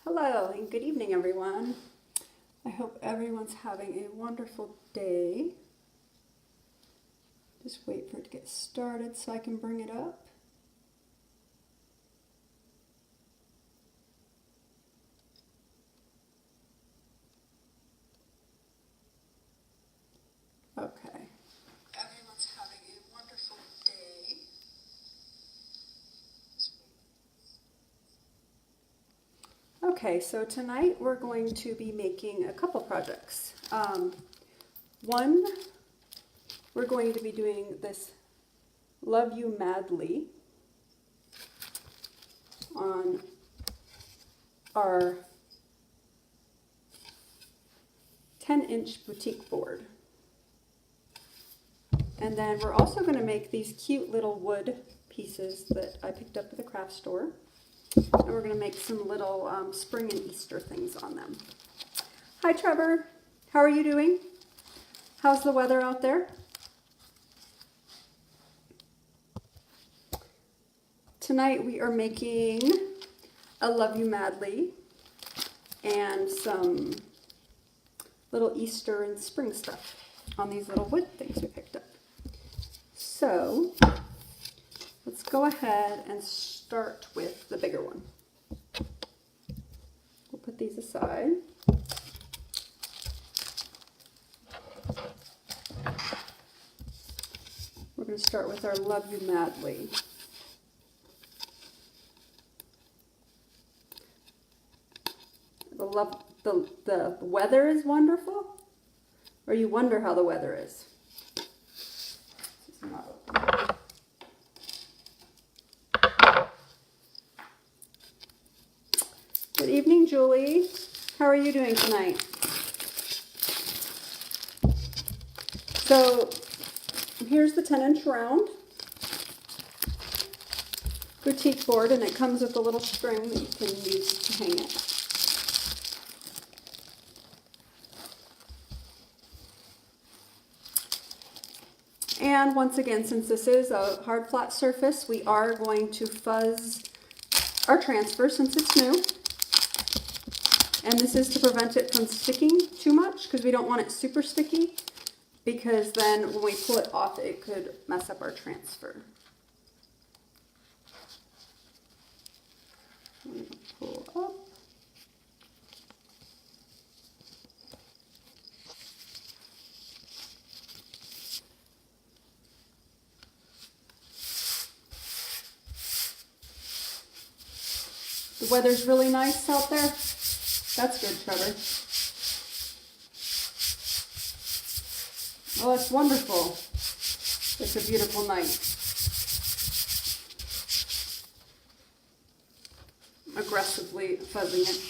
Hello and good evening, everyone. I hope everyone's having a wonderful day. Just wait for it to get started so I can bring it up. Okay. Everyone's having a wonderful day. Okay, so tonight we're going to be making a couple projects. One, we're going to be doing this Love You Madly on our 10-inch boutique board. And then we're also going to make these cute little wood pieces that I picked up at the craft store. And we're going to make some little spring and Easter things on them. Hi Trevor, how are you doing? How's the weather out there? Tonight we are making a Love You Madly and some little Easter and spring stuff on these little wood things we picked up. So let's go ahead and start with the bigger one. We'll put these aside. We're going to start with our Love You Madly. The weather is wonderful, or you wonder how the weather is. Good evening, Julie. How are you doing tonight? So here's the 10-inch round boutique board, and it comes with a little string that you can use to hang it. And once again, since this is a hard flat surface, we are going to fuzz our transfer since it's new. And this is to prevent it from sticking too much because we don't want it super sticky, because then when we pull it off, it could mess up our transfer. I'm going to pull up. The weather's really nice out there. That's good, Trevor. Oh, it's wonderful. It's a beautiful night. Aggressively fuzzing it.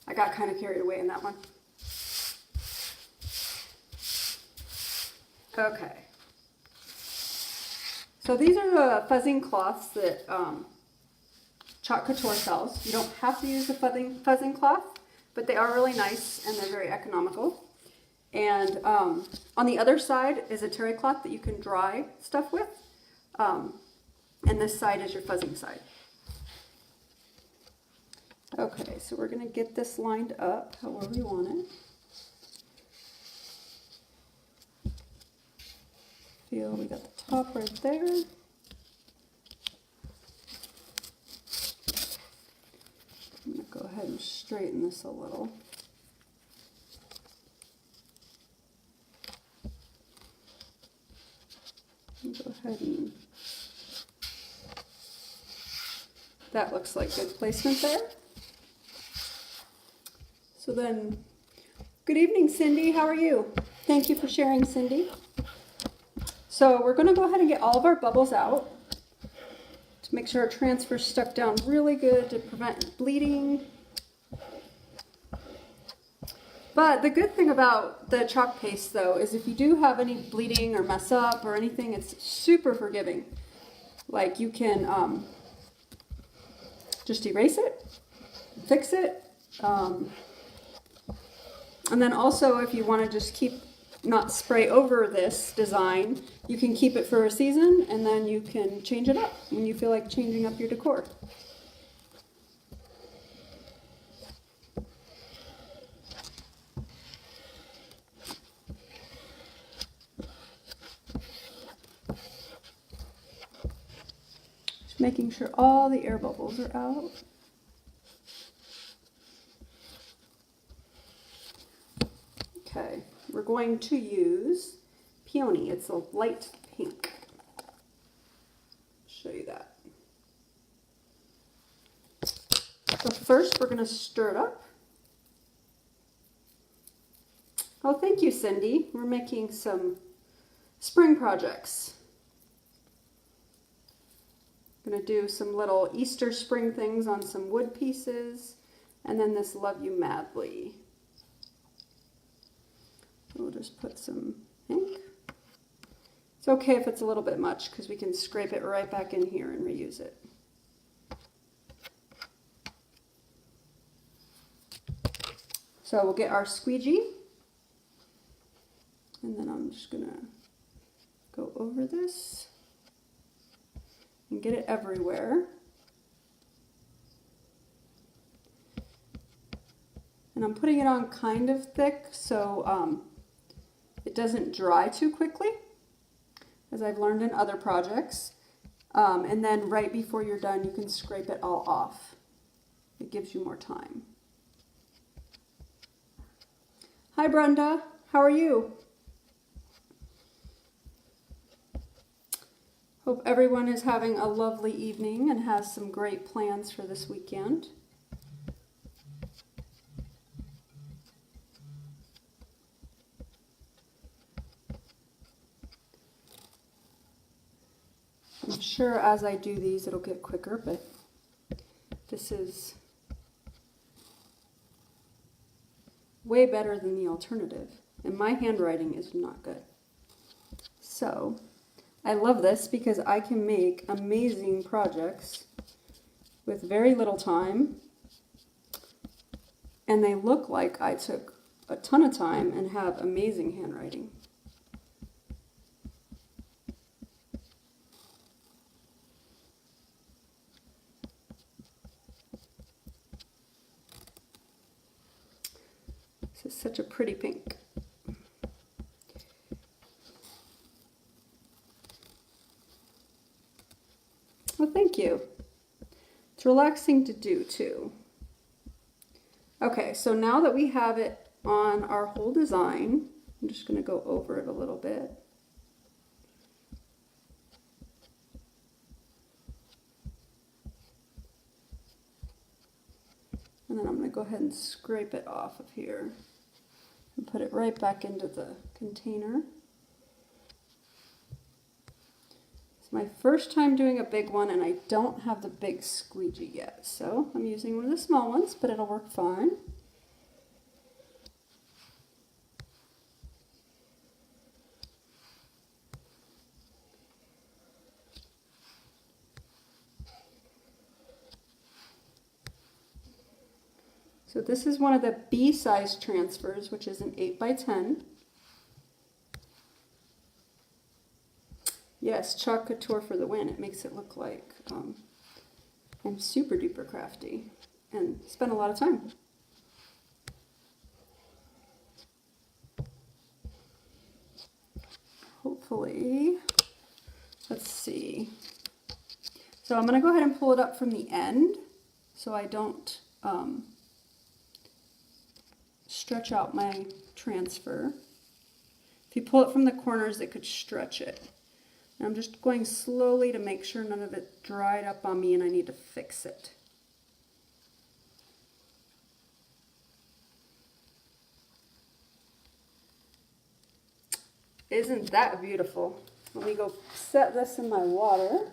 I got kind of carried away in that one. Okay. So these are the fuzzing cloths that Chalk Couture sells. You don't have to use the fuzzing cloth, but they are really nice and they're very economical. And on the other side is a terry cloth that you can dry stuff with. And this side is your fuzzing side. Okay, so we're going to get this lined up however you want it. Feel we got the top right there. I'm going to go ahead and straighten this a little. Go ahead and that looks like good placement there. So then, good evening, Cindy. How are you? Thank you for sharing, Cindy. So we're going to go ahead and get all of our bubbles out to make sure our transfer's stuck down really good to prevent bleeding. But the good thing about the chalk paste, though, is if you do have any bleeding or mess up or anything, it's super forgiving. Like you can just erase it, fix it, and then also if you want to just not spray over this design, you can keep it for a season and then you can change it up when you feel like changing up your decor. making sure all the air bubbles are out. Okay, we're going to use Peony. It's a light pink. Show you that. So first we're going to stir it up. Oh, thank you, Cindy. We're making some spring projects. I'm going to do some little Easter spring things on some wood pieces, and then this Love You Madly. We'll just put some pink. It's okay if it's a little bit much because we can scrape it right back in here and reuse it. So we'll get our squeegee, and then I'm just gonna go over this and get it everywhere. And I'm putting it on kind of thick so it doesn't dry too quickly, as I've learned in other projects. And then right before you're done, you can scrape it all off. It gives you more time. Hi Brenda, how are you? Hope everyone is having a lovely evening and has some great plans for this weekend. I'm sure as I do these it'll get quicker, but this is way better than the alternative, and my handwriting is not good. So I love this because I can make amazing projects with very little time, and they look like I took a ton of time and have amazing handwriting. This is such a pretty pink. Well, thank you. It's relaxing to do too. Okay, so now that we have it on our whole design, I'm just going to go over it a little bit. And then I'm going to go ahead and scrape it off of here and put it right back into the container. It's my first time doing a big one, and I don't have the big squeegee yet, so I'm using one of the small ones, but it'll work fine. So this is one of the B size transfers, which is an 8x10. Yes, Chalk Couture for the win. It makes it look like I'm super duper crafty and spend a lot of time. Hopefully, let's see. So I'm going to go ahead and pull it up from the end so I don't stretch out my transfer. If you pull it from the corners, it could stretch it. And I'm just going slowly to make sure none of it dried up on me and I need to fix it. Isn't that beautiful? Let me go set this in my water.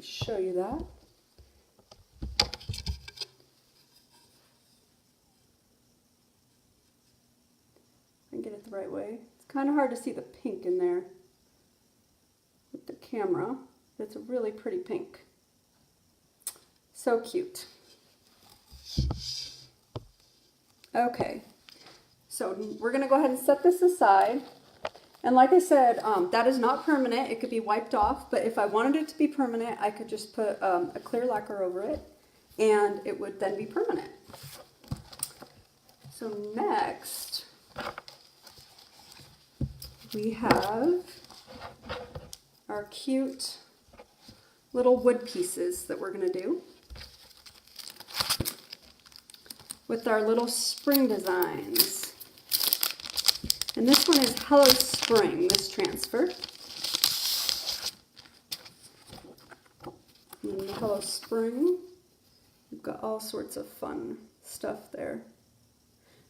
Show you that. I can get it the right way. It's kind of hard to see the pink in there with the camera, but it's a really pretty pink. So cute. Okay, so we're going to go ahead and set this aside. And like I said, that is not permanent. It could be wiped off, but if I wanted it to be permanent, I could just put a clear lacquer over it. and it would then be permanent. So next, we have our cute little wood pieces that we're going to do with our little spring designs. And this one is Hello Spring, this transfer. And the Hello Spring, we've got all sorts of fun stuff there.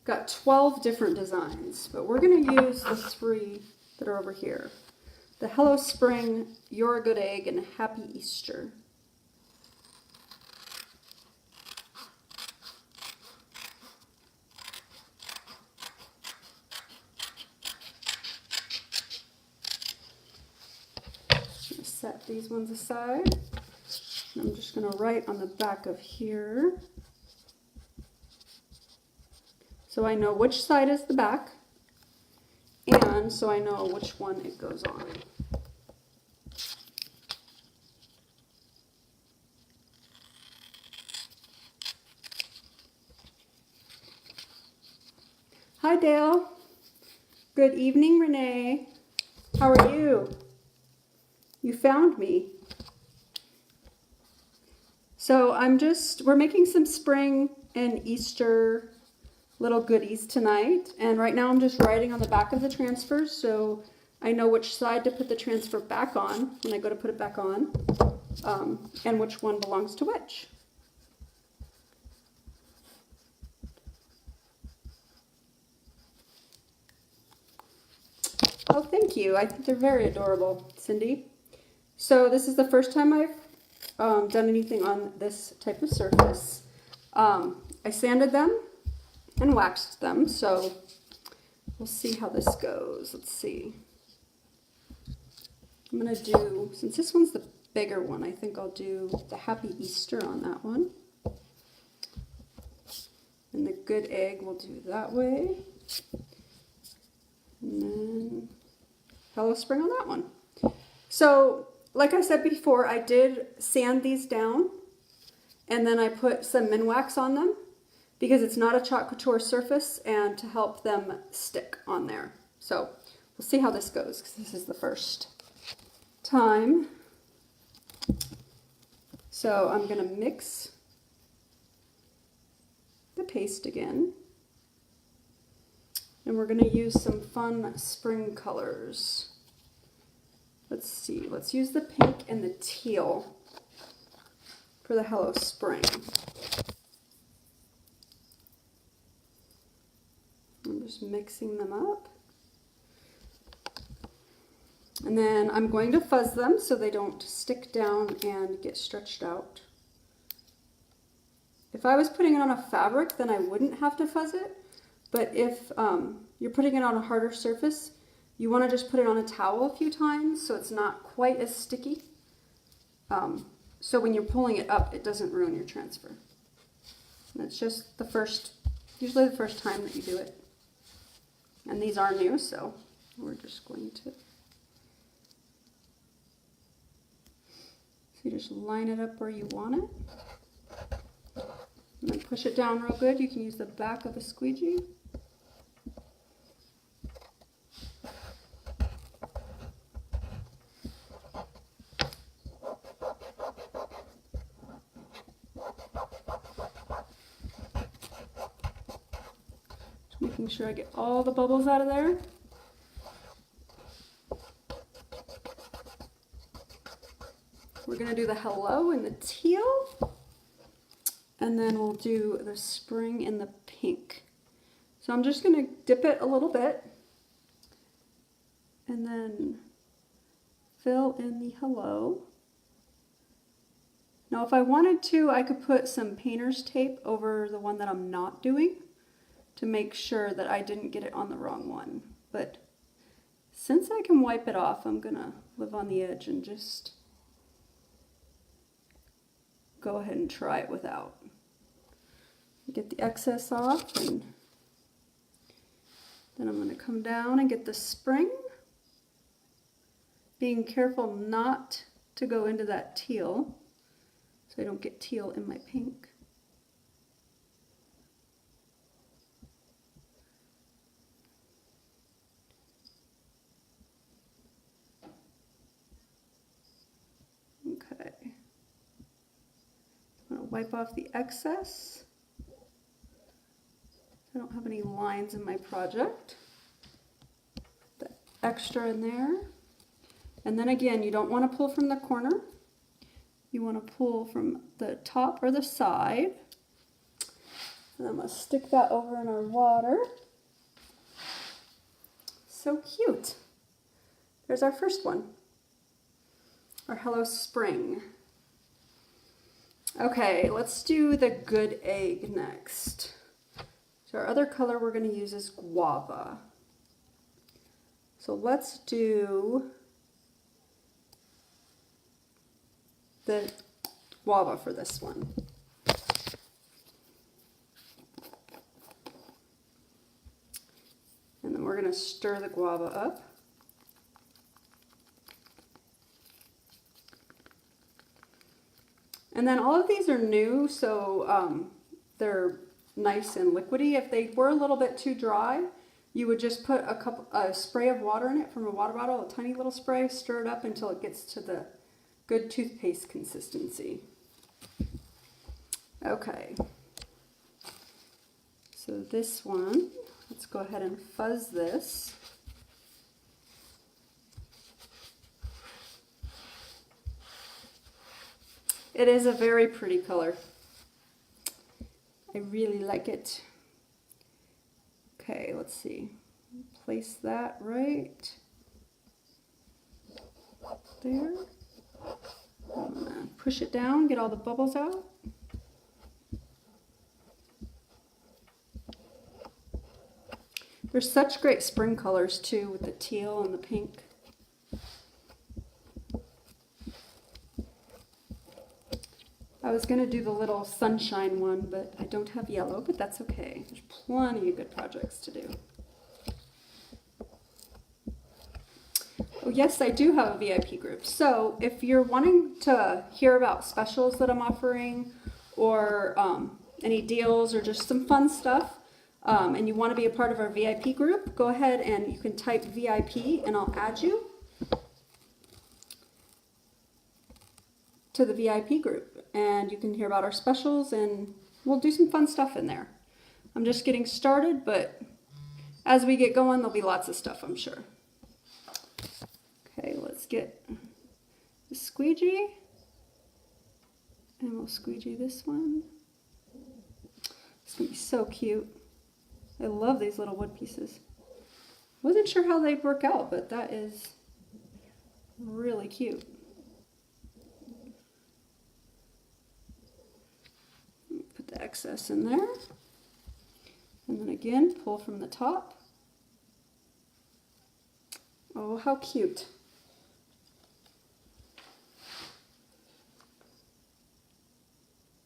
Got 12 different designs, but we're going to use the 3 that are over here. The Hello Spring, You're a Good Egg, and Happy Easter. Set these ones aside. I'm just going to write on the back of here, so I know which side is the back, and so I know which one it goes on. Hi Dale. Good evening, Renee. How are you? You found me. So we're making some spring and Easter little goodies tonight. And right now I'm just writing on the back of the transfer so I know which side to put the transfer back on when I go to put it back on, and which one belongs to which. Oh, thank you. I think they're very adorable, Cindy. So this is the first time I've done anything on this type of surface. I sanded them and waxed them, so we'll see how this goes. Let's see. I'm going to do, since this one's the bigger one, I think I'll do the Happy Easter on that one. And the Good Egg we'll do that way. And then Hello Spring on that one. So, like I said before, I did sand these down, and then I put some Minwax on them because it's not a Chalk Couture surface, and to help them stick on there. So we'll see how this goes because this is the first time. So I'm going to mix the paste again, and we're going to use some fun spring colors. Let's see, let's use the pink and the teal for the Hello Spring. I'm just mixing them up. And then I'm going to fuzz them so they don't stick down and get stretched out. If I was putting it on a fabric, then I wouldn't have to fuzz it. But if you're putting it on a harder surface, you want to just put it on a towel a few times so it's not quite as sticky. So when you're pulling it up, it doesn't ruin your transfer. And it's just usually the first time that you do it. And these are new, so we're just going to. So you just line it up where you want it. And then push it down real good. You can use the back of the squeegee. Making sure I get all the bubbles out of there. We're going to do the hello in the teal, and then we'll do the spring in the pink. So I'm just going to dip it a little bit and then fill in the hello. Now if I wanted to, I could put some painter's tape over the one that I'm not doing to make sure that I didn't get it on the wrong one. But since I can wipe it off, I'm going to live on the edge and just go ahead and try it without. Get the excess off, and then I'm going to come down and get the spring, being careful not to go into that teal so I don't get teal in my pink. wipe off the excess. I don't have any lines in my project. The extra in there. And then again, you don't want to pull from the corner. You want to pull from the top or the side. And I'm going to stick that over in our water. So cute. There's our first one. Our Hello Spring. Okay, let's do the Good Egg next. So our other color we're going to use is Guava. So let's do the Guava for this one. And then we're going to stir the Guava up. And then all of these are new, so they're nice and liquidy. If they were a little bit too dry, you would just put a spray of water in it from a water bottle, a tiny little spray, stir it up until it gets to the good toothpaste consistency. Okay. So this one, let's go ahead and fuzz this. It is a very pretty color. I really like it. Okay, let's see. Place that right there. I'm gonna push it down, get all the bubbles out. There's such great spring colors too with the teal and the pink. I was going to do the little sunshine one, but I don't have yellow, but that's okay. There's plenty of good projects to do. Oh yes, I do have a VIP group. So if you're wanting to hear about specials that I'm offering or any deals or just some fun stuff, and you want to be a part of our VIP group, go ahead and you can type VIP and I'll add you to the VIP group. And you can hear about our specials and we'll do some fun stuff in there. I'm just getting started, but as we get going, there'll be lots of stuff, I'm sure. Okay, let's get the squeegee. And we'll squeegee this one. It's gonna be so cute. I love these little wood pieces. Wasn't sure how they'd work out, but that is really cute. Put the excess in there. And then again, pull from the top. Oh, how cute.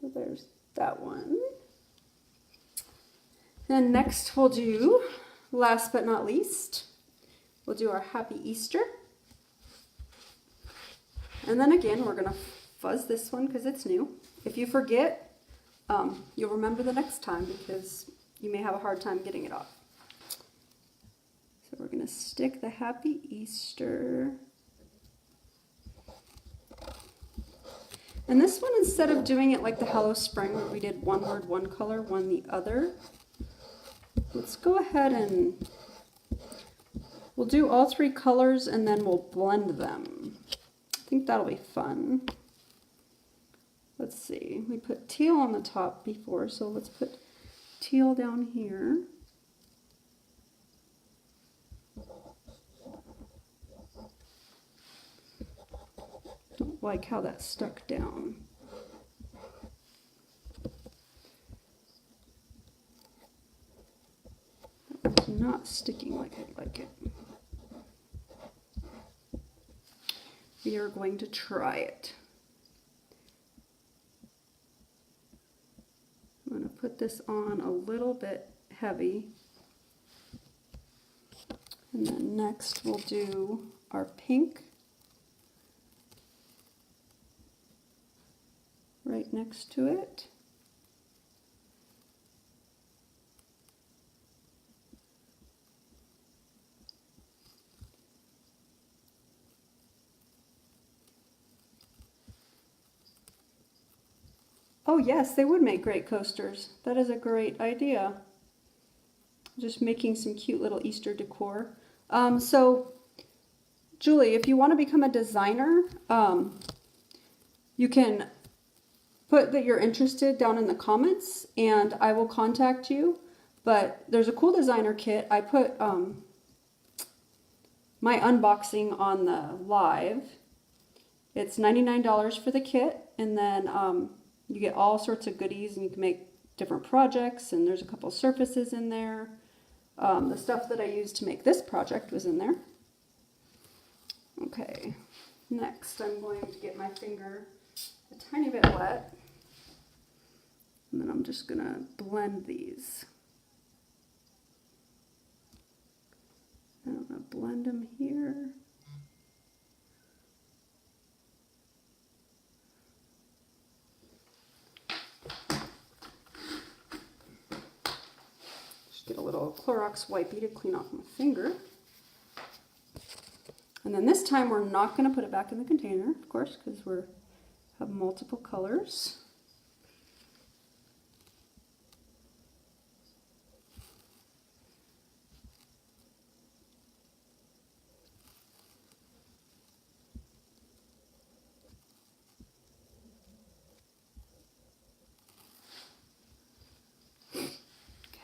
So there's that one. And next we'll do, last but not least, we'll do our Happy Easter. And then again, we're gonna fuzz this one because it's new. If you forget, you'll remember the next time because you may have a hard time getting it off. So we're gonna stick the Happy Easter. And this one, instead of doing it like the Hello Spring where we did one word, one color, one the other, let's go ahead and we'll do all three colors and then we'll blend them. I think that'll be fun. Let's see, we put teal on the top before, so let's put teal down here. Don't like how that stuck down. It's not sticking like I like it. We are going to try it. I'm going to put this on a little bit heavy. And then next we'll do our pink right next to it. Oh yes, they would make great coasters. That is a great idea. Just making some cute little Easter decor. So Julie, if you want to become a designer, you can put that you're interested down in the comments and I will contact you. But there's a cool designer kit. I put my unboxing on the live. It's $99 for the kit, and then you get all sorts of goodies and you can make different projects, and there's a couple surfaces in there. The stuff that I used to make this project was in there. Okay, next I'm going to get my finger a tiny bit wet, and then I'm just going to blend these. And I'm going to blend them here. Just get a little Clorox wipey to clean off my finger. And then this time we're not going to put it back in the container, of course, because we have multiple colors.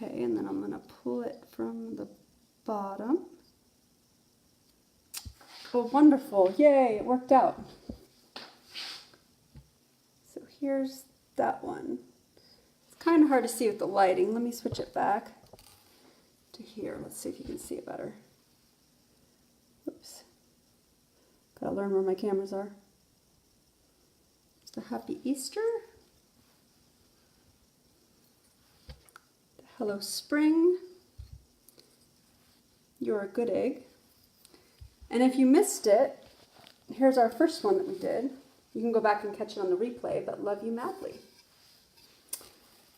Okay, and then I'm going to pull it from the bottom. Oh, wonderful. Yay, it worked out. So here's that one. It's kind of hard to see with the lighting. Let me switch it back to here. Let's see if you can see it better. Oops. Gotta learn where my cameras are. The Happy Easter. The Hello Spring. You're a Good Egg. And if you missed it, here's our first one that we did. You can go back and catch it on the replay, but Love You Madly.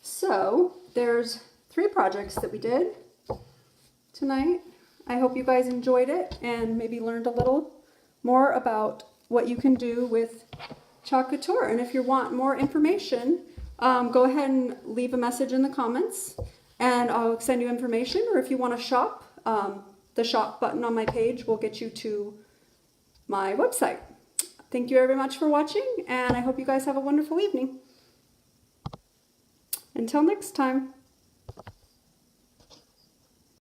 So there's 3 projects that we did tonight. I hope you guys enjoyed it and maybe learned a little more about what you can do with Chalk Couture. And if you want more information, go ahead and leave a message in the comments and I'll send you information. Or if you want to shop, the shop button on my page will get you to my website. Thank you very much for watching, and I hope you guys have a wonderful evening. Until next time.